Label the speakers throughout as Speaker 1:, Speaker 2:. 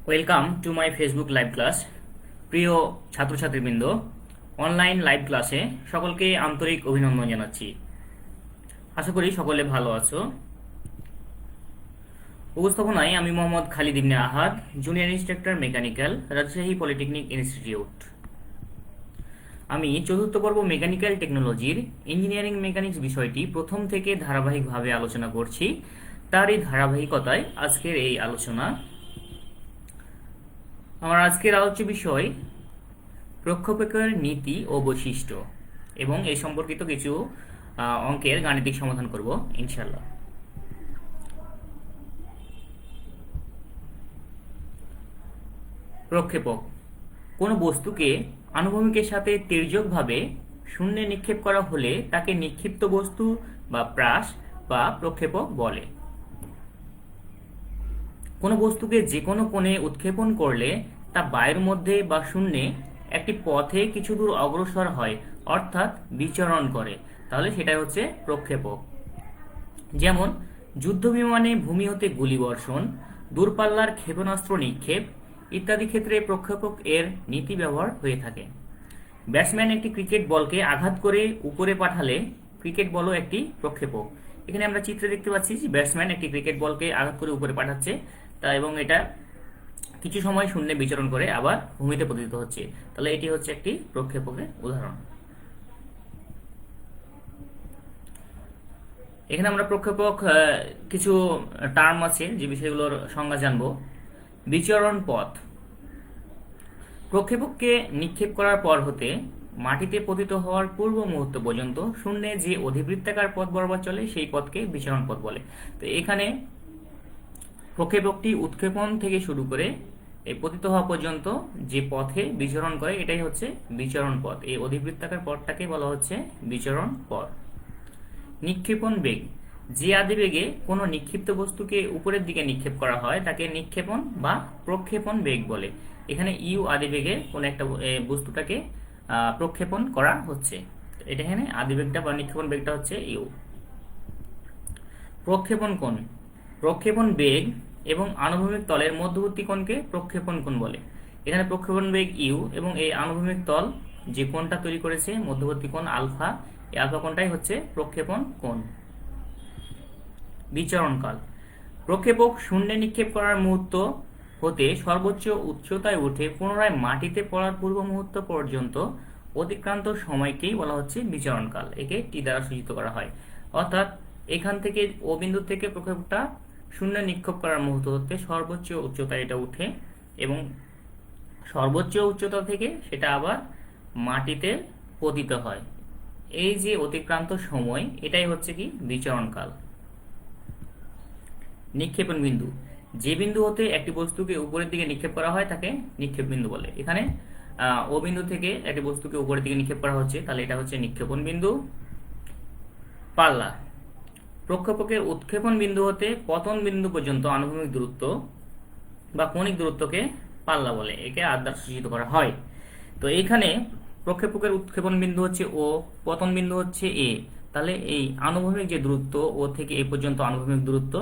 Speaker 1: Welcome to my Facebook live class. প্রিয় ছাত্রছাত্রীবৃন্দ, online live ক্লাসে সকলকে আন্তরিক অভিনন্দন জানাচ্ছি। আশা করি সকলে ভালো আছো। উপস্থাপনায় আমি Mohammad Khalid Ibne Ahad, junior instructor mechanical, Rajshahi polytechnic institute. আমি চতুর্থ পর্ব মেকানিক্যাল টেকনোলজির ইঞ্জিনিয়ারিং মেকানিক্স বিষয়টি প্রথম থেকে ধারাবাহিকভাবে আলোচনা করছি। তারই ধারাবাহিকতায় আজকের এই আলোচনা। আমার আজকের আলোচ্য বিষয় প্রক্ষেপকের নীতি ও বৈশিষ্ট্য এবং এই সম্পর্কিত কিছু অঙ্কের গাণিতিক সমাধান করব ইনশাল্লাহ। প্রক্ষেপক কোনো বস্তুকে আনুভূমিকের সাথে তির্যকভাবে শূন্যে নিক্ষেপ করা হলে তাকে নিক্ষিপ্ত বস্তু বা প্রাস বা প্রক্ষেপক বলে। কোনো বস্তুকে যে কোনো কোণে উৎক্ষেপণ করলে তা বায়ুর মধ্যে বা শূন্যে একটি পথে কিছু দূর অগ্রসর হয়, অর্থাৎ বিচরণ করে, তাহলে সেটাই হচ্ছে প্রক্ষেপক। যেমন যুদ্ধ বিমানে ভূমি হতে গুলিবর্ষণ, দূরপাল্লার ক্ষেপণাস্ত্র নিক্ষেপ ইত্যাদি ক্ষেত্রে প্রক্ষেপক এর নীতি ব্যবহার হয়ে থাকে। ব্যাটসম্যান একটি ক্রিকেট বলকে আঘাত করে উপরে পাঠালে ক্রিকেট বলও একটি প্রক্ষেপক। এখানে আমরা চিত্রে দেখতে পাচ্ছি যে ব্যাটসম্যান একটি ক্রিকেট বলকে আঘাত করে উপরে পাঠাচ্ছে তা, এবং এটা কিছু সময় শূন্যে বিচরণ করে আবার ভূমিতে পতিত হচ্ছে, তাহলে এটি হচ্ছে একটি প্রক্ষেপকের উদাহরণ। এখানে আমরা প্রক্ষেপক কিছু টার্ম আছে যে বিষয়গুলোর সংজ্ঞা জানব। বিচরণ পথ, প্রক্ষেপককে নিক্ষেপ করার পর হতে মাটিতে পতিত হওয়ার পূর্ব মুহূর্ত পর্যন্ত শূন্যে যে অধিবৃত্তাকার পথ বরাবর চলে সেই পথকে বিচরণ পথ বলে। তো এখানে প্রক্ষেপকটি উৎক্ষেপণ থেকে শুরু করে এই পতিত হওয়া পর্যন্ত যে পথে বিচরণ করে এটাই হচ্ছে বিচরণ পথ। এই অধিবৃত্তাকার পথটাকে বলা হচ্ছে বিচরণ পথ। নিক্ষেপণ বেগ, যে আদিবেগে কোনো নিক্ষিপ্ত বস্তুকে উপরের দিকে নিক্ষেপ করা হয় তাকে নিক্ষেপণ বা প্রক্ষেপণ বেগ বলে। এখানে ইউ আদিবেগে কোনো একটা বস্তুটাকে প্রক্ষেপণ করা হচ্ছে, এটা এখানে আদিবেগটা বা নিক্ষেপণ বেগটা হচ্ছে ইউ। প্রক্ষেপণ কোণ, প্রক্ষেপণ বেগ এবং আনুভূমিক তলের মধ্যবর্তী কোণকে প্রক্ষেপণ কোণ বলে। এখানে প্রক্ষেপণ বেগ ইউ এবং এই আনুভূমিক তল যে কোণটা তৈরি করেছে মধ্যবর্তী কোণ আলফা, এই আলফা কোণটাই হচ্ছে প্রক্ষেপণ কোণ। বিচরণকাল, প্রক্ষেপক শূন্যে নিক্ষেপ করার মুহূর্ত হতে সর্বোচ্চ উচ্চতায় উঠে পুনরায় মাটিতে পড়ার পূর্ব মুহূর্ত পর্যন্ত অতিক্রান্ত সময়কেই বলা হচ্ছে বিচরণকাল। একে টি দ্বারা সূচিত করা হয়। অর্থাৎ এখান থেকে ও বিন্দু থেকে প্রক্ষেপকটা শূন্য নিক্ষেপ করার মুহূর্ত হতে সর্বোচ্চ উচ্চতায় এটা উঠে এবং সর্বোচ্চ উচ্চতা থেকে সেটা আবার মাটিতে পতিত হয়, এই যে অতিক্রান্ত সময় এটাই হচ্ছে কি বিচরণকাল। নিক্ষেপণ বিন্দু, যে বিন্দু হতে একটি বস্তুকে উপরের দিকে নিক্ষেপ করা হয় তাকে নিক্ষেপ বিন্দু বলে। এখানে ও বিন্দু থেকে একটি বস্তুকে উপরের দিকে নিক্ষেপ করা হচ্ছে, তাহলে এটা হচ্ছে নিক্ষেপণ বিন্দু। পাল্লা, প্রক্ষেপকের উৎক্ষেপণ বিন্দু হতে পতন বিন্দু পর্যন্ত আনুভূমিক দূরত্ব বা কৌণিক দূরত্বকে পাল্লা বলে, একে আর দ্বারা সূচিত করা হয়। তো এইখানে প্রক্ষেপকের উৎক্ষেপণ বিন্দু হচ্ছে ও, পতন বিন্দু হচ্ছে এ, তাহলে এই আনুভূমিক যে দূরত্ব ও থেকে এ পর্যন্ত আনুভূমিক দূরত্ব,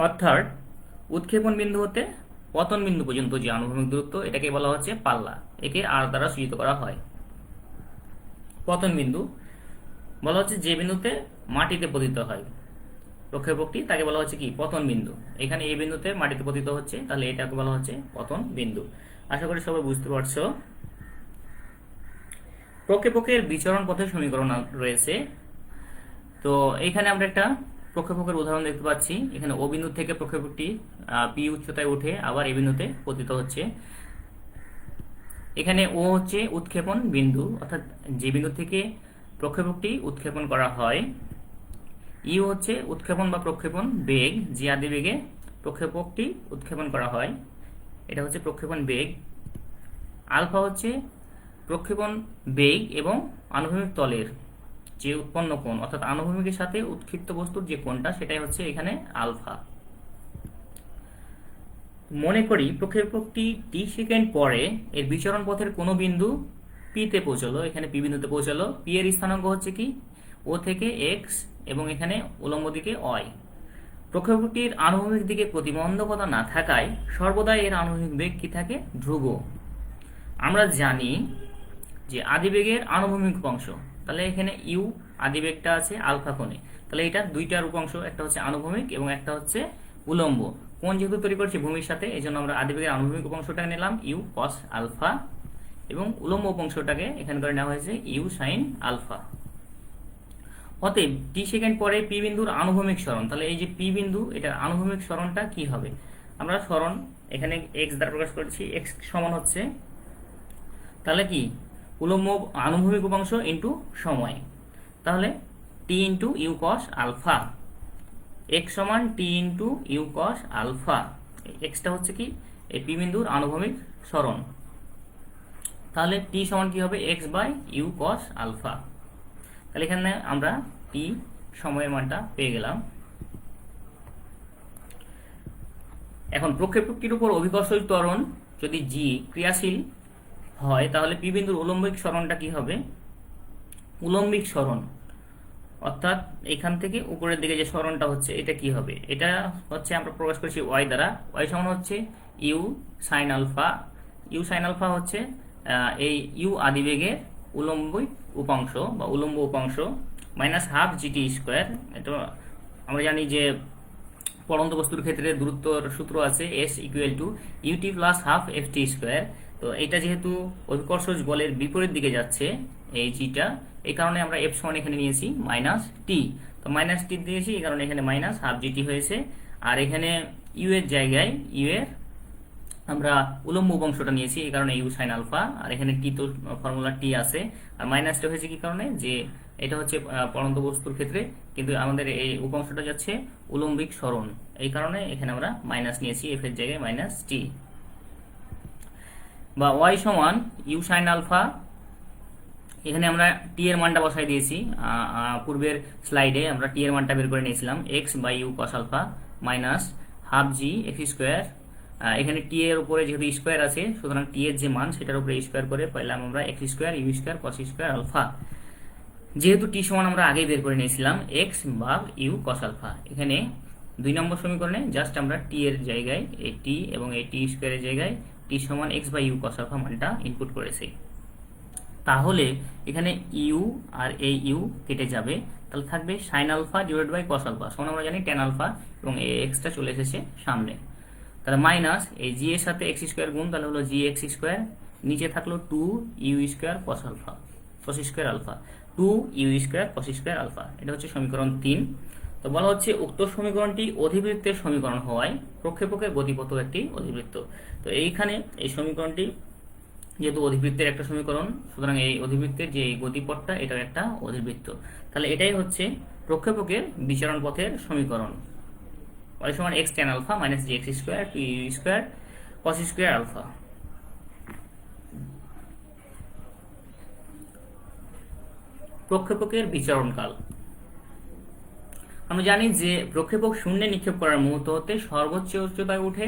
Speaker 1: অর্থাৎ উৎক্ষেপণ বিন্দু হতে পতন বিন্দু পর্যন্ত যে আনুভূমিক দূরত্ব এটাকে বলা হচ্ছে পাল্লা, একে আর দ্বারা সূচিত করা হয়। পতন বিন্দু বলা হচ্ছে যে বিন্দুতে মাটিতে পতিত হয় প্রক্ষেপকটি, তাকে বলা হচ্ছে কি পতন বিন্দু। এখানে এই বিন্দুতে মাটিতে পতিত হচ্ছে, তাহলে এটাকে বলা হচ্ছে পতন বিন্দু। আশা করি সবাই বুঝতে পারছো। প্রক্ষেপকের বিচরণ পথের সমীকরণ রয়েছে। তো এখানে আমরা একটা প্রক্ষেপকের উদাহরণ দেখতে পাচ্ছি। এখানে ও বিন্দু থেকে প্রক্ষেপকটি পি উচ্চতায় উঠে আবার এই বিন্দুতে পতিত হচ্ছে। এখানে ও হচ্ছে উৎক্ষেপণ বিন্দু, অর্থাৎ যে বিন্দু থেকে প্রক্ষেপকটি উৎক্ষেপণ করা হয়। ইউ হচ্ছে উৎক্ষেপণ বা প্রক্ষেপণ বেগ, যে আদি বেগে প্রক্ষেপকটি উৎক্ষেপণ করা হয়, এটা হচ্ছে প্রক্ষেপণ বেগ। আলফা হচ্ছে প্রক্ষেপণ বেগ এবং আনুভূমিক তলের যে উৎপন্ন কোণ, অর্থাৎ আনুভূমিকের সাথে উৎক্ষিপ্ত বস্তুর যে কোণটা সেটাই হচ্ছে এখানে আলফা। মনে করি প্রক্ষেপকটি টি সেকেন্ড পরে এর বিচরণ পথের কোনো বিন্দু পি তে পৌঁছলো, এখানে পি বিন্দুতে পৌঁছালো। পি এর স্থানাঙ্ক হচ্ছে কি ও থেকে এক্স এবং এখানে উলম্ব দিকে ওয়াই। প্রক্ষেপকটির আনুভূমিক দিকে প্রতিবন্ধকতা না থাকায় সর্বদাই এর আনুভূমিক বেগ কি থাকে? ধ্রুব। আমরা জানি যে আদিবেগের আনুভূমিক উপাংশ, তাহলে এখানে ইউ আদিবেগটা আছে আলফা কোণে, তাহলে এটা দুইটার উপাংশ, একটা হচ্ছে আনুভূমিক এবং একটা হচ্ছে উলম্ব। কোণ যেহেতু তৈরি করছে ভূমির সাথে, এই জন্য আমরা আদিবেগের আনুভূমিক উপাংশটাকে নিলাম ইউ কস আলফা, এবং উলম্ব উপাংশটাকে এখানে করে নেওয়া হয়েছে ইউ সাইন আলফা। অতএব টি সেকেন্ড পরে পি বিন্দুর আনুভূমিক সরণ, তাহলে এই যে পি বিন্দু, এটার আনুভূমিক সরণটা কি হবে? আমরা সরণ এখানে এক্স দ্বারা প্রকাশ করছি, এক্স সমান হচ্ছে তাহলে কি উলম্ব আনুভূমিক উপাংশ ইন্টু সময়, তাহলে t into u cos alpha, x সমান t into u cos alpha. এক্সটা হচ্ছে কি এই পি বিন্দুর আনুভূমিক সরণ, তাহলে টি সমান কি হবে? X by u cos alpha. তাহলে এখানে আমরা টি সময়ের মানটা পেয়ে গেলাম। এখন প্রক্ষেপকটির উপর অভিকর্ষজ ত্বরণ যদি জি ক্রিয়াশীল হয়, তাহলে পি বিন্দুর উলম্বিক সরণটা কি হবে? উলম্বিক সরণ, অর্থাৎ এখান থেকে উপরের দিকে যে সরণটা হচ্ছে এটা কি হবে? এটা হচ্ছে আমরা প্রকাশ করছি ওয়াই দ্বারা, ওয়াই সমান হচ্ছে u sine alpha. U sine alpha হচ্ছে এই ইউ আদিবেগের উলম্বিক উপাংশ বা উলম্ব উপাংশ মাইনাস হাফ জিটি স্কোয়ার। এটা আমরা জানি যে পড়ন্ত বস্তুর ক্ষেত্রে দূরত্বর সূত্র আছে s equal to u t plus half f t square. তো এটা যেহেতু অভিকর্ষজ বলের বিপরীত দিকে যাচ্ছে এই জিটা, এই কারণে আমরা এফ সমান এখানে নিয়েছি মাইনাস টি। তো মাইনাস টি দিয়েছি, এই কারণে এখানে মাইনাস হাফ জিটি হয়েছে। আর এখানে ইউ এর জায়গায় ইউ এর আমরা উলম্ব উপাংশটা নিয়েছি, এই কারণে ইউ সাইন আলফা। আর এখানে টি তো ফর্মুলা টি আছে, আর মাইনাসটা হয়েছে কি কারণে? যে এটা হচ্ছে পড়ন্ত বস্তুর ক্ষেত্রে, কিন্তু আমাদের এই উপাংশটা যাচ্ছে উলম্বিক সরণ, এই কারণে এখানে আমরা মাইনাস নিয়েছি, এফ এর জায়গায় মাইনাস টি। বা ওয়াই সমান ইউ সাইন আলফা, এখানে আমরা টি এর মানটা বসাই দিয়েছি, পূর্বের স্লাইডে আমরা টি এর মানটা বের করে নিয়েছিলাম x by u cos alpha minus half g x square. এখানে টি এর উপরে যেহেতু স্কোয়ার আছে, সুতরাং টি এর যে মান সেটার উপরে স্কোয়ার করে পাইলাম আমরা x square u square cos square alpha. যেহেতু টি সমান আমরা আগেই বের করে নিয়েছিলাম এক্স ভাগ ইউ কস আলফা, এখানে 2 নম্বর সমীকরণে জাস্ট আমরা টি এর জায়গায় এই টি এবং এই টি স্কোয়ারের জায়গায় টি সমান x by u cos alpha মানটা ইনপুট করেছি। তাহলে এখানে ইউ আর এই ইউ কেটে যাবে, তাহলে থাকবে sine alpha divide by cos alpha সমান আমরা জানি টেন আলফা, এবং এই এক্সটা চলে এসেছে সামনে। তাহলে মাইনাস এই জি এর সাথে এক্স স্কোয়ার গুণ, তাহলে হলো জি এক্স স্কোয়ার, নিচে থাকলো 2 u square cos alpha cos square alpha, 2 u square cos square alpha. এটা হচ্ছে সমীকরণ 3। তো বলা হচ্ছে উক্ত সমীকরণটি অধিবৃত্তের সমীকরণ হওয়ায় প্রক্ষেপকের গতিপথ একটি অধিবৃত্ত। তো এইখানে এই সমীকরণটি যেহেতু অধিবৃত্তের একটা সমীকরণ, সুতরাং এই অধিবৃত্তের যে গতিপথটা এটাও একটা অধিবৃত্ত, তাহলে এটাই হচ্ছে প্রক্ষেপকের বিচরণ পথের সমীকরণ। y সমান x tan alpha minus g x square two u square cos square alpha. প্রক্ষেপকের বিচরণকাল আমরা জানি যে প্রক্ষেপক শূন্যে নিক্ষেপ করার মুহূর্ত হতে সর্বোচ্চ উচ্চতায় উঠে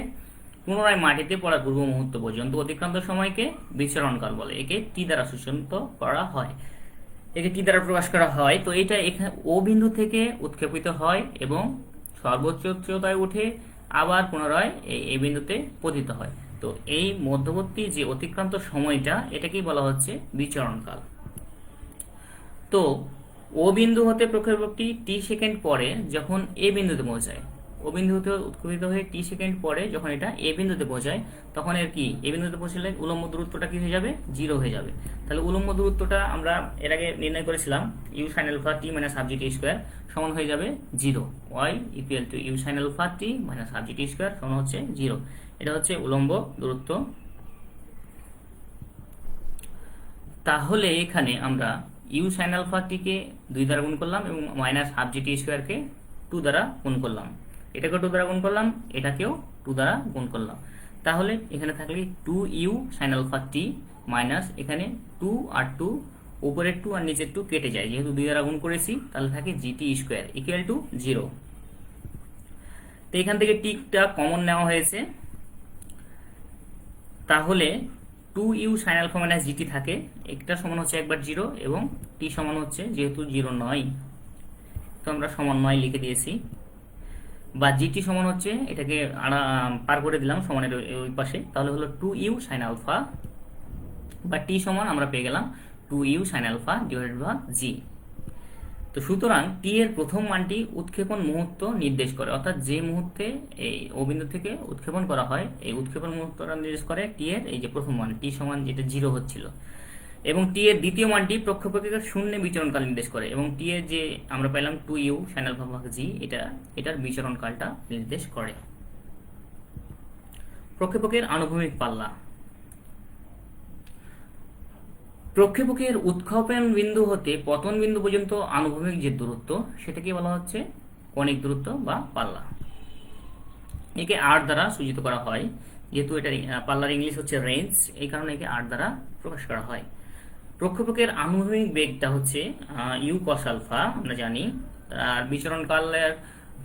Speaker 1: পুনরায় মাটিতে পড়ার পূর্ব মুহূর্ত পর্যন্ত অতিক্রান্ত সময়কে বিচরণকাল বলে। একে টি দ্বারা সূচনা করা হয়, একে টি দ্বারা প্রকাশ করা হয়। তো এটা এখানে ও বিন্দু থেকে উৎক্ষেপিত হয় এবং সর্বোচ্চ উচ্চতায় উঠে আবার পুনরায় এই বিন্দুতে পতিত হয়। তো এই মধ্যবর্তী যে অতিক্রান্ত সময়টা এটাকেই বলা হচ্ছে বিচরণকাল। তো ও বিন্দু হতে প্রক্ষেপকটি টি সেকেন্ড পরে যখন এ বিন্দুতে পৌঁছায়, ও বিন্দু হতে উৎক্ষেপিত হয়ে টি সেকেন্ড পরে যখন এটা এ বিন্দুতে পৌঁছায়, তখন এর কি এ বিন্দুতে পৌঁছলে উলম্ব দূরত্বটা কি হয়ে যাবে? 0 হয়ে যাবে। তাহলে উলম্ব দূরত্বটা আমরা এর আগে নির্ণয় করেছিলাম u sine alpha t minus half g t square সমান হয়ে যাবে 0। Y equal to u sine alpha t minus half g t square সমান হচ্ছে 0। এটা হচ্ছে উলম্ব দূরত্ব। তাহলে এখানে আমরা ইউ সাইন আলফা টিকে 2 দ্বারা গুণ করলাম এবং মাইনাস হাফ জি টি স্কোয়ারকে 2 দ্বারা গুণ করলাম, এটাকেও 2 দ্বারা গুণ করলাম, এটাকেও 2 দ্বারা গুণ করলাম। তাহলে এখানে থাকলে 2 u sine alpha t minus এখানে 2 আর 2, উপরের 2 আর নিচের 2 কেটে যায়, যেহেতু 2 দ্বারা গুণ করেছি, তাহলে থাকে জিটি স্কোয়ার ইকুয়াল টু 0। তো এখান থেকে টিটা কমন নেওয়া হয়েছে, তাহলে 2 u sine alpha minus g t থাকে, একটা সমান হচ্ছে একবার 0 এবং টি সমান হচ্ছে যেহেতু 0 নয়, তো আমরা সমান নয় লিখে দিয়েছি। বা জিটি সমান হচ্ছে, এটাকে পার করে দিলাম সমানের ওই পাশে, তাহলে হলো 2u সাইন আলফা, বা টি সমান আমরা পেয়ে গেলাম 2u sine alpha divided by g. তো সুতরাং টি এর প্রথম মানটি উৎক্ষেপণ মুহূর্ত নির্দেশ করে, অর্থাৎ যে মুহূর্তে এই ও বিন্দু থেকে উৎক্ষেপণ করা হয় এই উৎক্ষেপণ মুহূর্তটা নির্দেশ করে টি এর এই যে প্রথম মান টি সমান যেটা 0 হচ্ছিল। এবং টি এর দ্বিতীয় মানটি প্রক্ষেপকের শূন্যে বিচরণকাল নির্দেশ করে, এবং টি এর যে আমরা পেলাম 2u সাইন আলফা ভাগ জি, এটার বিচরণকালটা নির্দেশ করে। প্রক্ষেপকের আনুভূমিক পাল্লা। প্রক্ষেপকের উৎক্ষেপণ বিন্দু হতে পতন বিন্দু পর্যন্ত আনুভূমিক যে দূরত্ব সেটাকে বলা হচ্ছে কণিক দূরত্ব বা পাল্লা। একে আর দ্বারা সূচিত করা হয়, যেহেতু এটা পাল্লার ইংলিশ হচ্ছে রেঞ্জ, এই কারণে একে আর দ্বারা প্রকাশ করা হয়। প্রক্ষেপকের আনুভূমিক বেগটা হচ্ছে ইউ কস আলফা, আমরা জানি। আর বিচরণকালের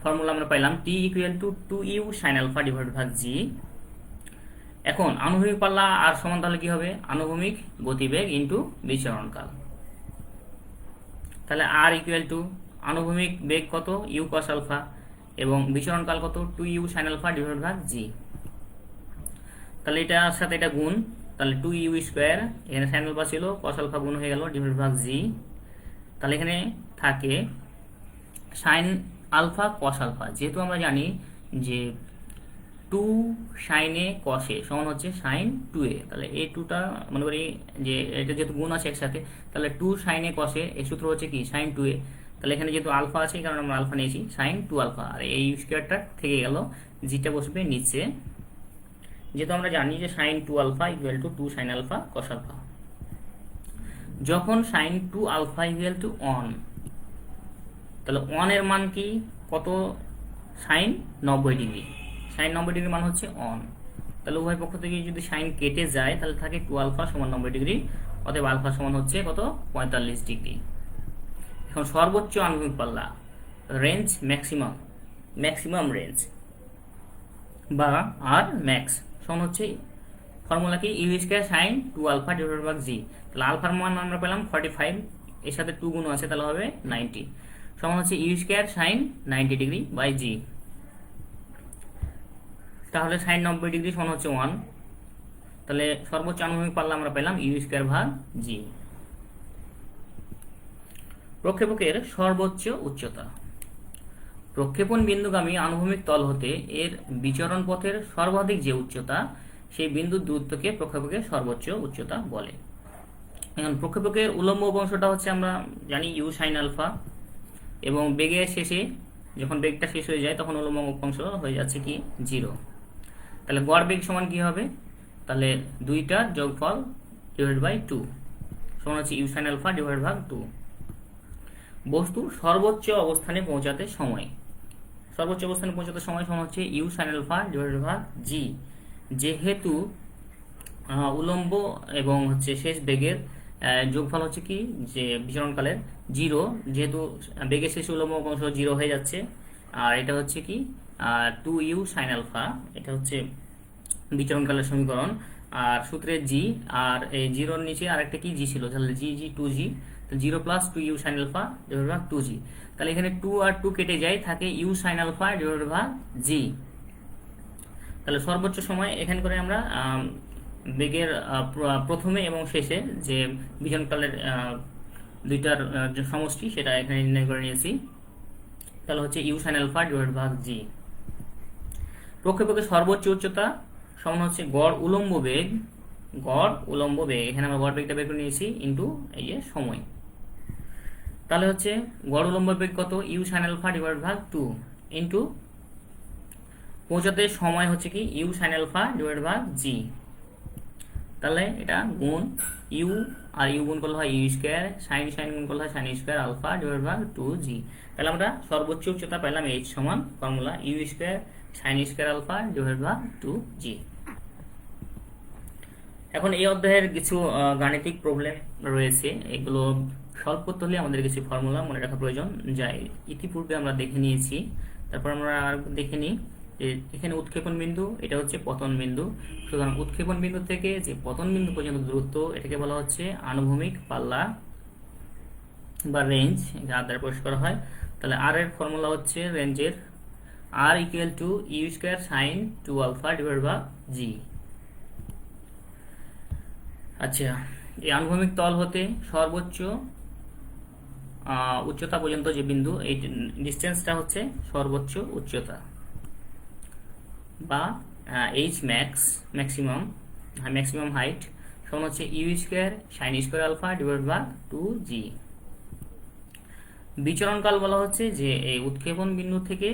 Speaker 1: ফর্মুলা আমরা পাইলাম t equal to 2u sine alpha divide by g. এখন আনুভূমিক পাল্লা আর সমান তাহলে কি হবে, আনুভূমিক গতিবেগ ইন্টু বিচরণকাল। তাহলে আর ইকুয়াল টু আনুভূমিক বেগ কত ইউ কস আলফা, এবং বিচরণকাল কত 2u sine alpha divide by g. তাহলে এটার সাথে এটা গুণ, তাহলে 2u স্কোয়ার, এখানে সাইন আলফা ছিল কস আলফা গুণ হয়ে গেল ডিভাইড বাই জি। তাহলে এখানে থাকে সাইন আলফা কস আলফা, যেহেতু আমরা জানি যে 2 সাইনে কসে সমান হচ্ছে সাইন 2a, তাহলে এই 2টা মনে করি যে এটা যেহেতু গুণ আছে একসাথে, তাহলে 2 সাইনে কসে এই সূত্র হচ্ছে কি সাইন 2a। তাহলে এখানে যেহেতু আলফা আছে কারণ আমরা আলফা নিয়েছি, সাইন 2 আলফা, আর এই স্কোয়ারটা থেকে গেল, জিটা বসবে নিচে, যেহেতু আমরা জানি যে sine 2 alpha equal to 2 sine alpha cos alpha. যখন সাইন 2 আলফা ইকুয়াল টু 1, তাহলে 1 এর মান কি কত, সাইন 90 ডিগ্রি, সাইন 90 ডিগ্রি মান হচ্ছে 1। তাহলে উভয় পক্ষ থেকে যদি সাইন কেটে যায় তাহলে থাকে 2 আলফা সমান 90 ডিগ্রি, অতএব আলফা সমান হচ্ছে কত 45 ডিগ্রি। এখন সর্বোচ্চ আনুভূমিক পাল্লা, রেঞ্জ ম্যাক্সিমাম, ম্যাক্সিমাম রেঞ্জ বা আর ম্যাক্স সমান হচ্ছে ফর্মুলা কি u square sine 2 alpha divided by g. তাহলে আলফার মান আমরা পেলাম 45, এর সাথে 2 গুণ আছে তাহলে হবে 90, সমান হচ্ছে u square sine 90 degree by g. তাহলে সাইন 90 ডিগ্রি সমান হচ্ছে 1, তাহলে সর্বোচ্চ আনুভূমিক পাল্লা আমরা পেলাম ইউ স্কয়ার ভাগ জি। প্রক্ষেপকের সর্বোচ্চ উচ্চতা। প্রক্ষেপণ বিন্দুগামী আনুভূমিক তল হতে এর বিচরণ পথের সর্বাধিক যে উচ্চতা, সেই বিন্দুর দূরত্বকে প্রক্ষেপকের সর্বোচ্চ উচ্চতা বলে। এখন প্রক্ষেপকের উলম্ব অংশটা হচ্ছে আমরা জানি ইউ সাইন আলফা, এবং বেগের শেষে যখন বেগটা শেষ হয়ে যায় তখন উলম্ব অংশ হয়ে যাচ্ছে কি 0। তাহলে গড় বেগ সমান কি হবে, তাহলে দুইটার যোগফল ডিভাইড বাই 2 সমান হচ্ছে u sine alpha divide by 2। বস্তু সর্বোচ্চ অবস্থানে পৌঁছাতে সময়, সর্বোচ্চ অবস্থানে পৌঁছাতে সময় সমান হচ্ছে u sine alpha divide by g. যেহেতু উলম্ব এবং হচ্ছে শেষ বেগের যোগফল হচ্ছে কি যে বিচরণকালের 0, যেহেতু বেগের শেষে উলম্ব অংশ 0 হয়ে যাচ্ছে, আর এটা হচ্ছে কি 2u সাইন আলফা, এটা হচ্ছে বিচরণকালের সমীকরণ, আর সূত্রে জি, আর এই 0-র নিচে আরেকটা কি জি ছিল, তাহলে জি জি 2g, তো 0 plus 2u sine alpha divide by 2g। তাহলে এখানে 2 আর 2 কেটে যায়, থাকে you sine alpha divide by g. তাহলে সর্বোচ্চ সময় এখানে করে আমরা বেগের প্রথমে এবং শেষে যে বিচরণকালের দুইটার যে সমষ্টি সেটা এখানে নির্ণয় করে নিয়েছি, তাহলে হচ্ছে u sine alpha divide by g. প্রক্ষেপকের সর্বোচ্চ উচ্চতা সমান হচ্ছে গড় উলম্ব বেগ, গড় উলম্ব বেগ, এখানে আমরা গড় বেগটা বের করে নিয়েছি ইন্টু এই যে সময়। তাহলে হচ্ছে গড় উলম্ব বেগ কত u sine alpha divide by 2 into পৌঁছাতে সময় হচ্ছে কি u sine alpha divide by g. তাহলে এটা গুণ ইউ আর ইউ গুণ করলে হয় ইউ স্কয়ার, সাইন সাইন গুণ করলে হয় sine square alpha divide by 2g। তাহলে আমরা সর্বোচ্চ উচ্চতা পেলাম h সমান formula u square sine square alpha divide by 2g। এখন এই অধ্যায়ের কিছু গাণিতিক প্রবলেম রয়েছে, এগুলো সলভ করতে হলে আমাদের কিছু ফর্মুলা মনে রাখা প্রয়োজন, যা ইতিপূর্বে আমরা দেখে নিয়েছি। তারপর আমরা আর দেখে নিই যে এখানে উৎক্ষেপণ বিন্দু, এটা হচ্ছে পতন বিন্দু। সুতরাং উৎক্ষেপণ বিন্দু থেকে যে পতন বিন্দু পর্যন্ত দূরত্ব, এটাকে বলা হচ্ছে আনুভূমিক পাল্লা বা রেঞ্জ, যা দ্বারা প্রকাশ করা হয়। তাহলে আর এর ফর্মুলা হচ্ছে রেঞ্জের R equal to u square sine 2 alpha divide by g. আচ্ছা, এই আনুভূমিক তল হতে সর্বোচ্চ উচ্চতা পর্যন্ত যে বিন্দু, এই ডিস্টেন্সটা হচ্ছে সর্বোচ্চ উচ্চতা বা এইচ ম্যাক্স, ম্যাক্সিমাম হাইট সমান হচ্ছে u square sine square alpha divide by 2g। বিচরণকাল বলা হচ্ছে যে এই উৎক্ষেপণ বিন্দু থেকে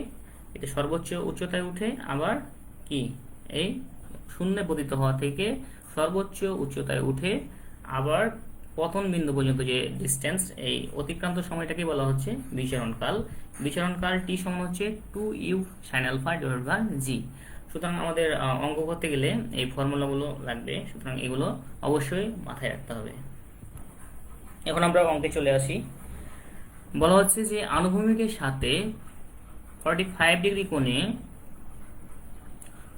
Speaker 1: এটা সর্বোচ্চ উচ্চতায় উঠে আবার কি এই শূন্যে পতিত হওয়া থেকে সর্বোচ্চ উচ্চতায় উঠে আবার পতন বিন্দু পর্যন্ত যে ডিস্টেন্স, এই অতিক্রান্ত সময়টাকে বলা হচ্ছে বিচরণকাল। বিচরণকাল টি সমান হচ্ছে 2u sine alpha divide by g. সুতরাং আমাদের অঙ্ক করতে গেলে এই ফর্মুলাগুলো লাগবে, সুতরাং এগুলো অবশ্যই মাথায় রাখতে হবে। এখন আমরা অঙ্কে চলে আসি। বলা হচ্ছে যে আনুভূমিকের সাথে 45 ডিগ্রি কোণে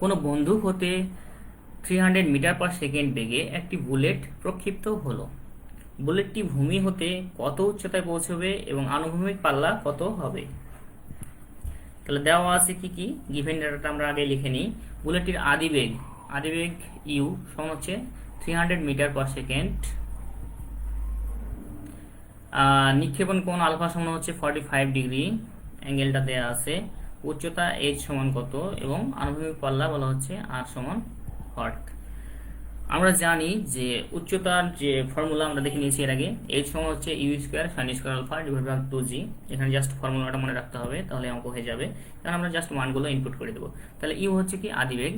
Speaker 1: কোনো বন্দুক হতে 300 মিটার পার সেকেন্ড বেগে একটি বুলেট প্রক্ষিপ্ত হলো। বুলেটটি ভূমি হতে কত উচ্চতায় পৌঁছবে এবং আনুভূমিক পাল্লা কত হবে? তাহলে দেওয়া আছে কি কি, গিভেন ডাটাটা আমরা আগে লিখে নিই। বুলেটটির আদিবেগ ইউ সমান হচ্ছে 300 মিটার পার সেকেন্ড। নিক্ষেপণ কোণ আলফা সমান হচ্ছে 45 ডিগ্রি, অ্যাঙ্গেলটা দেওয়া আছে। উচ্চতা এইচ সমান কত এবং আনুভূমিক পাল্লা বলা হচ্ছে আর সমান হট। আমরা জানি যে উচ্চতার যে ফর্মুলা আমরা দেখে নিয়েছি এর আগে, এইচ সমান হচ্ছে u square sine square alpha divide by 2g। এখানে জাস্ট ফর্মুলাটা মনে রাখতে হবে, তাহলে অঙ্ক হয়ে যাবে। কারণ আমরা জাস্ট মানগুলো ইনপুট করে দেবো। তাহলে ইউ হচ্ছে কি আদিবেগ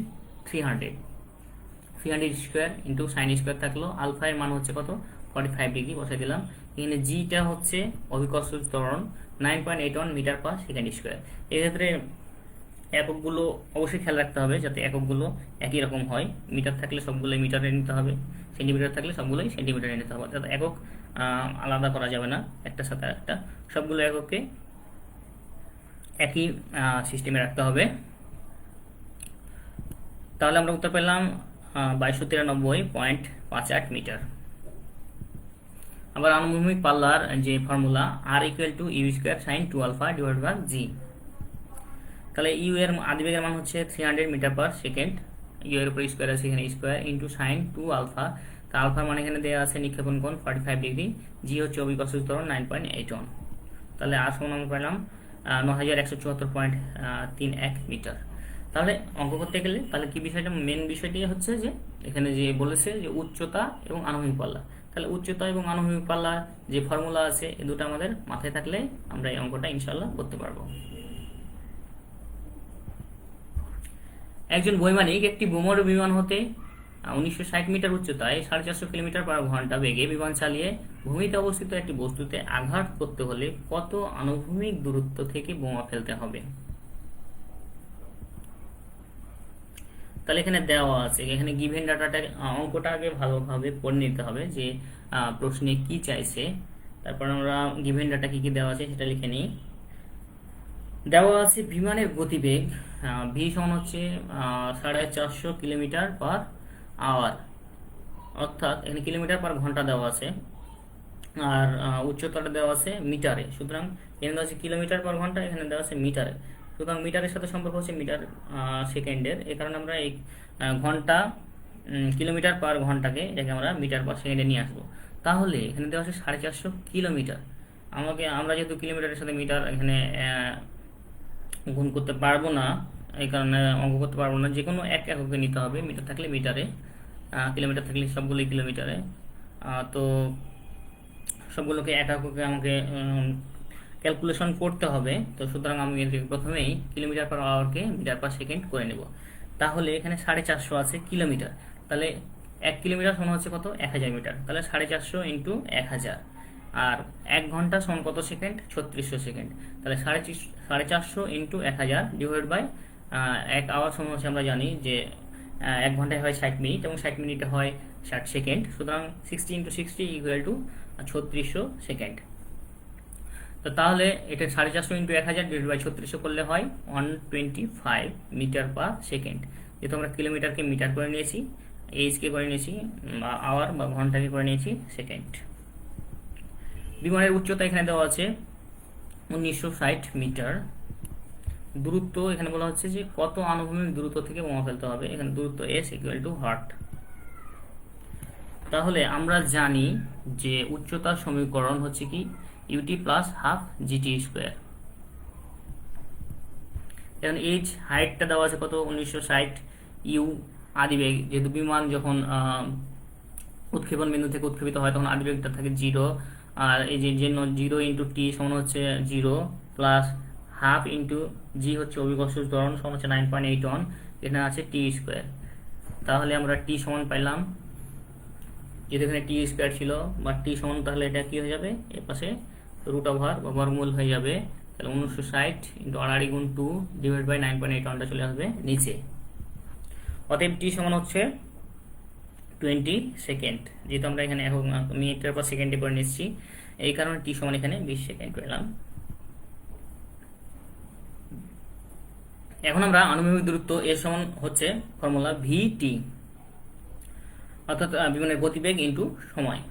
Speaker 1: 300 স্কোয়ার ইন্টু সাইন স্কোয়ার থাকলো, আলফা এর মান হচ্ছে কত 45 ডিগ্রি বসাই দিলাম। এখানে জিটা হচ্ছে অভিকর্ষ ত্বরণ 9.81 মিটার পার সেকেন্ড স্কোয়ার। এক্ষেত্রে এককগুলো অবশ্যই খেয়াল রাখতে হবে যাতে এককগুলো একই রকম হয়। মিটার থাকলে সবগুলোই মিটারে নিতে হবে, সেন্টিমিটার থাকলে সবগুলোই সেন্টিমিটারে নিতে হবে, অর্থাৎ একক আলাদা করা যাবে না একটার সাথে একটা, সবগুলো এককে একই সিস্টেমে রাখতে হবে। তাহলে আমরা উত্তর পেলাম 2293.58 মিটার। আবার আনুভূমিক পাল্লার যে formula R equal to u square sine 2 alpha divide by g. তাহলে ইউ এর আদিবেগের মান হচ্ছে 300 মিটার পার সেকেন্ড, ইউ এর উপর স্কোয়ার আছে এখানে স্কোয়ার ইন্টু সাইন 2 আলফা। তা আলফার মান এখানে দেওয়া আছে নিক্ষেপণ কোণ 45 ডিগ্রি, জি হচ্ছে অভিকর্ষ ত্বরণ 9.81। তাহলে আর সমান আমরা পেলাম 9174.31 মিটার। তাহলে অঙ্ক করতে গেলে তাহলে কি বিষয়টা, মেন বিষয়টি হচ্ছে যে এখানে যে বলেছে যে উচ্চতা এবং আনুভূমিক পাল্লা। তাহলে উচ্চতা এবং আনুভূমিক পাল্লা যে ফর্মুলা আছে এই দুটো আমাদের মাথায় থাকলে আমরা এই অঙ্কটা ইনশাল্লাহ করতে পারবো। একজন বৈমানিক একটি বোমারু বিমান হতে 1960 মিটার উচ্চতায় 450 কিলোমিটার পার ঘন্টা বেগে বিমান চালিয়ে ভূমিতে অবস্থিত একটি বস্তুতে আঘাত করতে হলে কত আনুভূমিক দূরত্ব থেকে বোমা ফেলতে হবে? তাহলে এখানে দেওয়া আছে, এখানে গিভেন ডাটাটা অঙ্কটা আগে ভালোভাবে পড়ে নিতে হবে যে প্রশ্নে কি চাইছে, তারপর আমরা গিভেন ডাটা কি কি দেওয়া আছে সেটা লিখে নিই। দেওয়া আছে বিমানের গতিবেগ ভি সমান হচ্ছে 450 কিলোমিটার পার আওয়ার, অর্থাৎ এখানে কিলোমিটার পার ঘন্টা দেওয়া আছে, আর উচ্চতাটা দেওয়া আছে মিটারে। সুতরাং এখানে দেওয়া আছে কিলোমিটার পার ঘন্টা, এখানে দেওয়া আছে মিটারে। সুতরাং মিটারের সাথে সম্পর্ক হচ্ছে মিটার সেকেন্ডের, এই কারণে আমরা এই ঘন্টা কিলোমিটার পার ঘন্টাকে এটাকে আমরা মিটার পার সেকেন্ডে নিয়ে আসবো। তাহলে এখানে দেওয়া আছে 450 কিলোমিটার। আমরা যেহেতু কিলোমিটারের সাথে মিটার এখানে গুণ করতে পারবো না, এই কারণে অঙ্ক করতে পারবো না, যে কোনো এক এককে নিতে হবে। মিটার থাকলে মিটারে, কিলোমিটার থাকলে সবগুলোই কিলোমিটারে। তো সবগুলোকে এক এককে আমাকে ক্যালকুলেশন করতে হবে। তো সুতরাং আমি প্রথমেই কিলোমিটার পার আওয়ারকে মিটার পার সেকেন্ড করে নেব। তাহলে এখানে 450 আছে কিলোমিটার, তাহলে 1 কিলোমিটার সমান হচ্ছে কত 1000 মিটার। তাহলে 450 ইন্টু 1000, আর 1 ঘন্টা সমান কত সেকেন্ড 3600 সেকেন্ড। তাহলে 450 ইন্টু 1000 ডিভাইড বাই 1 আওয়ার সমান হচ্ছে, আমরা জানি যে 1 ঘন্টায় হয় 60 মিনিট এবং 60 মিনিটে হয় 60 সেকেন্ড। সুতরাং 60 ইন্টু 60 ইকুয়াল টু 3600 সেকেন্ড। তো তাহলে এটা 450 ইন্টু 1000 ডিভাইড বাই 3600 করলে হয় 125 মিটার পার সেকেন্ড। যেহেতু আমরা কিলোমিটারকে মিটার করে নিয়েছি, এইচকে করে নিয়েছি আওয়ার বা ঘন্টাকে করে নিয়েছি সেকেন্ড। বিমানের উচ্চতা এখানে দেওয়া আছে 1960 মিটার। দূরত্ব এখানে বলা হচ্ছে যে কত আনুভূমিক দূরত্ব থেকে বোমা ফেলতে হবে, এখানে দূরত্ব এস ইকুয়াল টু হট। তাহলে আমরা জানি যে উচ্চতার সমীকরণ হচ্ছে কি u t plus half g t square. এখন এইচ হাইটটা দেওয়া আছে কত 1960, ইউ আদিবেগ, যেহেতু বিমান যখন উৎক্ষেপণ বিন্দু থেকে উৎক্ষেপিত হয় তখন আদিবেগটা থাকে 0, আর এই যে 0 ইন্টু টি সমান হচ্ছে 0 প্লাস হাফ ইন্টু জি হচ্ছে অভিকর্ষ ত্বরণ সমান হচ্ছে 9.81, এখানে আছে টি স্কোয়ার। তাহলে আমরা টি সমান পাইলাম, যেহেতু এখানে টি স্কোয়ার ছিল বা টি সমান, তাহলে এটা কি হয়ে যাবে এর পাশে রুট ওভার বা বর্গমূল হয়ে যাবে। তাহলে 1960 ইন্টু 8 গুণ 2 ডিভাইড বাই 9.81টা চলে আসবে নিচে। অতএব টি সমান হচ্ছে 20 সেকেন্ড, যেহেতু আমরা এখানে এখন মিনিটের পর সেকেন্ডে করে নিচ্ছি, এই কারণে টি সমান এখানে 20 সেকেন্ড পেলাম। এখন আমরা আনুভূমিক দূরত্ব এর সমান হচ্ছে ফর্মুলা ভিটি, অর্থাৎ বিমানের গতিবেগ ইন্টু সময়,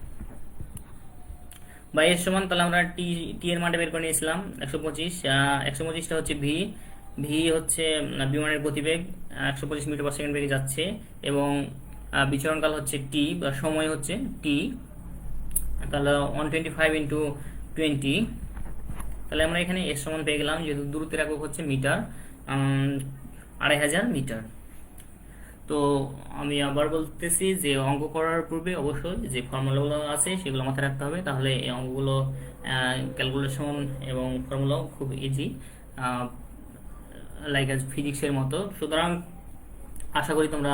Speaker 1: বা এর সমান, তাহলে আমরা টি টি এর মানটা বের করে নিয়েছিলাম 125, 125টা হচ্ছে ভি, ভি হচ্ছে বিমানের গতিবেগ 125 মিটার পার সেকেন্ড বেগে যাচ্ছে, এবং বিচরণকাল হচ্ছে টি বা সময় হচ্ছে টি, তাহলে 125 ইন্টু 20, তাহলে আমরা এখানে এর সমান পেয়ে গেলাম, যেহেতু দূরত্বের একক হচ্ছে মিটার, 2500 মিটার। তো আমি আবার বলতেছি যে অঙ্ক করার পূর্বে অবশ্যই যে ফর্মুলাগুলো আছে সেগুলো মাথায় রাখতে হবে, তাহলে এই অঙ্কগুলো ক্যালকুলেশন এবং ফর্মুলাও খুব ইজি, লাইক আজ ফিজিক্সের মতো। সুতরাং আশা করি তোমরা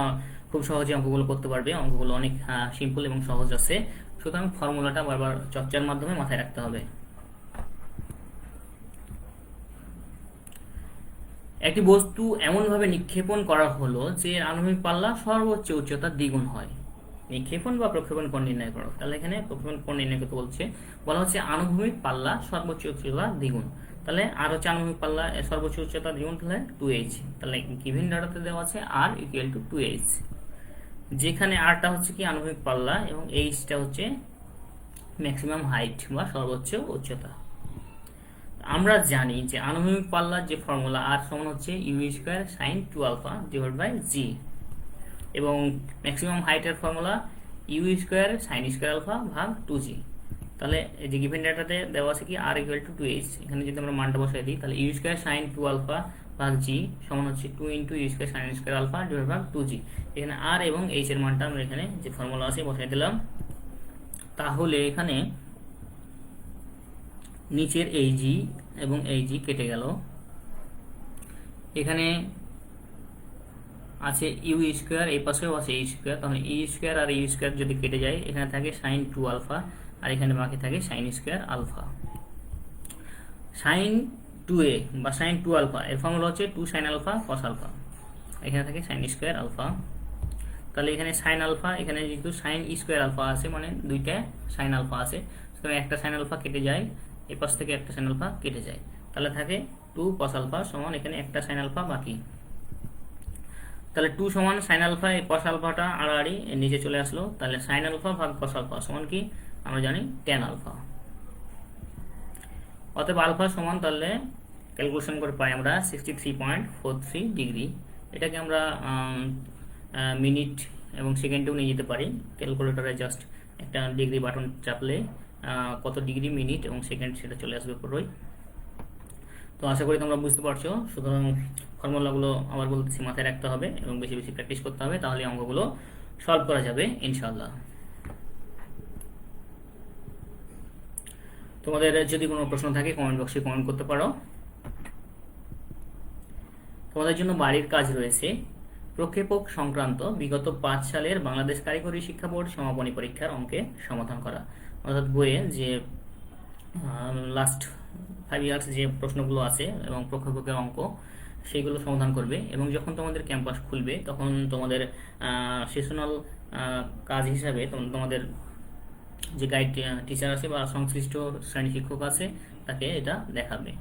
Speaker 1: খুব সহজে অঙ্কগুলো করতে পারবে, অঙ্কগুলো অনেক সিম্পল এবং সহজ আছে। সুতরাং ফর্মুলাটা বারবার চর্চার মাধ্যমে মাথায় রাখতে হবে। একটি বস্তু এমনভাবে নিক্ষেপণ করা হলো যে আনুভূমিক পাল্লা সর্বোচ্চ উচ্চতার দ্বিগুণ হয়। নিক্ষেপণ বা প্রক্ষেপণ কোণ নির্ণয় করো, তাহলে এখানে প্রক্ষেপণ কোণ নির্ণয় করতে বলছে, বলা হচ্ছে আনুভূমিক পাল্লা সর্বোচ্চ উচ্চতা দ্বিগুণ, তাহলে আর হচ্ছে আনুভূমিক পাল্লা সর্বোচ্চ উচ্চতা দ্বিগুণ, তাহলে 2h, তাহলে গিভেন ডাটাতে দেওয়া আছে r ইকুয়াল টু 2h, যেখানে rটা হচ্ছে কি আনুভূমিক পাল্লা এবং hটা হচ্ছে ম্যাক্সিমাম হাইট বা সর্বোচ্চ উচ্চতা। আমরা জানি যে আনুভূমিক পাল্লার যে ফর্মুলা আর সমান হচ্ছে u square sine 2 alpha divide by g, এবং ম্যাক্সিমাম হাইটের formula u square sine square alpha ভাগ 2g। তাহলে এই যে গিভেন ডাটাতে দেওয়া আছে কি আর ইকুয়াল টু 2h, এখানে যদি আমরা মানটা বসাই দিই তাহলে ইউ স্কোয়ার সাইন 2 আলফা ভাগ জি সমান হচ্ছে 2 into u square sine square alpha divide ভাগ 2g। এখানে আর এবং এইচ এর মানটা আমরা এখানে যে ফর্মুলা আছে বসাই দিলাম। তাহলে এখানে নিচের এই জি এবং এই জি কেটে গেল, এখানে আছে ইউ স্কোয়ার, এই পাশেও আছে ইউ স্কোয়ার, তাহলে ইউ স্কোয়ার আর ইউ স্কোয়ার যদি কেটে যায় এখানে থাকে সাইন 2 আলফা আর এখানে বাকি থাকে sign square alpha. Sign 2a বা সাইন 2 আলফা এর ফর্মুলা হচ্ছে 2 সাইন আলফা কস আলফা, এখানে থাকে সাইন স্কোয়ার আলফা। তাহলে এখানে সাইন আলফা, এখানে যেহেতু সাইন স্কোয়ার আলফা আছে মানে দুইটা সাইন আলফা আছে, সুতরাং একটা সাইন আলফা কেটে যায়, এই পাশ থেকে একটা সাইন আলফা কেটে যায়, তাহলে থাকে 2 কস আলফা সমান এখানে একটা সাইন আলফা বাকি। তাহলে 2 সমান সাইন আলফা, এই কস আলফাটা আড়াআড়ি নিচে চলে আসলো, তাহলে সাইন আলফা ভাগ কস আলফা সমান কি আমরা জানি ট্যান আলফা। অতএব আলফা সমান, তাহলে ক্যালকুলেশন করে পাই আমরা 63.43 ডিগ্রি। এটাকে আমরা মিনিট এবং সেকেন্ডেও নিয়ে যেতে পারি, ক্যালকুলেটরে জাস্ট একটা ডিগ্রি বাটন চাপলে কত ডিগ্রি মিনিট এবং সেকেন্ড সেটা চলে আসবে পুরোই। তো আশা করি তোমরা বুঝতে পারছো। সুতরাং ফর্মুলাগুলো আবার বলতেছি মাথায় রাখতে হবে এবং বেশি বেশি প্র্যাকটিস করতে হবে, তাহলে অঙ্কগুলো সলভ করা যাবে ইনশাআল্লাহ। তোমাদের যদি কোনো প্রশ্ন থাকে কমেন্ট বক্সে কমেন্ট করতে পারো। তোমাদের জন্য বাড়ির কাজ রয়েছে প্রক্ষেপক সংক্রান্ত বিগত 5 সালের বাংলাদেশ কারিগরি শিক্ষা বোর্ড সমাপনী পরীক্ষার অঙ্কে সমাধান করা, অর্থাৎ বইয়ে যে লাস্ট 5 ইয়ার্স যে প্রশ্নগুলো আছে এবং প্রক্ষেপকের অঙ্ক সেইগুলো সমাধান করবে। এবং যখন তোমাদের ক্যাম্পাস খুলবে তখন তোমাদের সেশনাল কাজ হিসাবে তোমাদের যে গাইড টিচার আছে বা সংশ্লিষ্ট শ্রেণী শিক্ষক আছে তাকে এটা দেখাবে।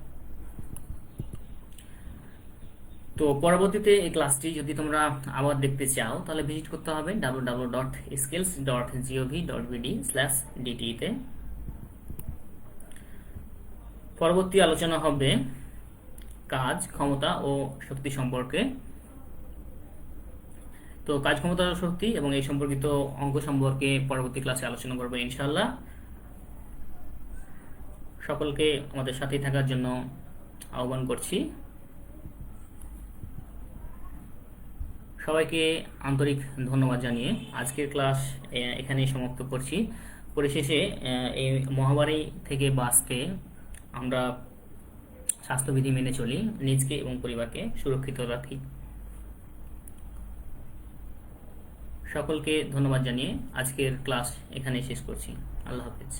Speaker 1: তো পরবর্তীতে এই ক্লাসটি যদি তোমরা আবার দেখতে চাও তাহলে ভিজিট করতে হবে www.skills.gov.bd/dt তে। পরবর্তী আলোচনা হবে কাজ, ক্ষমতা ও শক্তি সম্পর্কে। তো কাজ, ক্ষমতা ও শক্তি এবং এই সম্পর্কিত অঙ্ক সম্পর্কে পরবর্তী ক্লাসে আলোচনা করবো ইনশাআল্লাহ। সকলকে আমাদের সাথে থাকার জন্য আহ্বান করছি। সবাইকে আন্তরিক ধন্যবাদ জানিয়ে আজকের ক্লাস এখানেই সমাপ্ত করছি। পরিশেষে এই মহামারী থেকে বাঁচতে আমরা স্বাস্থ্যবিধি মেনে চলি, নিজকে এবং পরিবারকে সুরক্ষিত রাখি। সকলকে ধন্যবাদ জানিয়ে আজকের ক্লাস এখানেই শেষ করছি। আল্লাহ হাফেজ।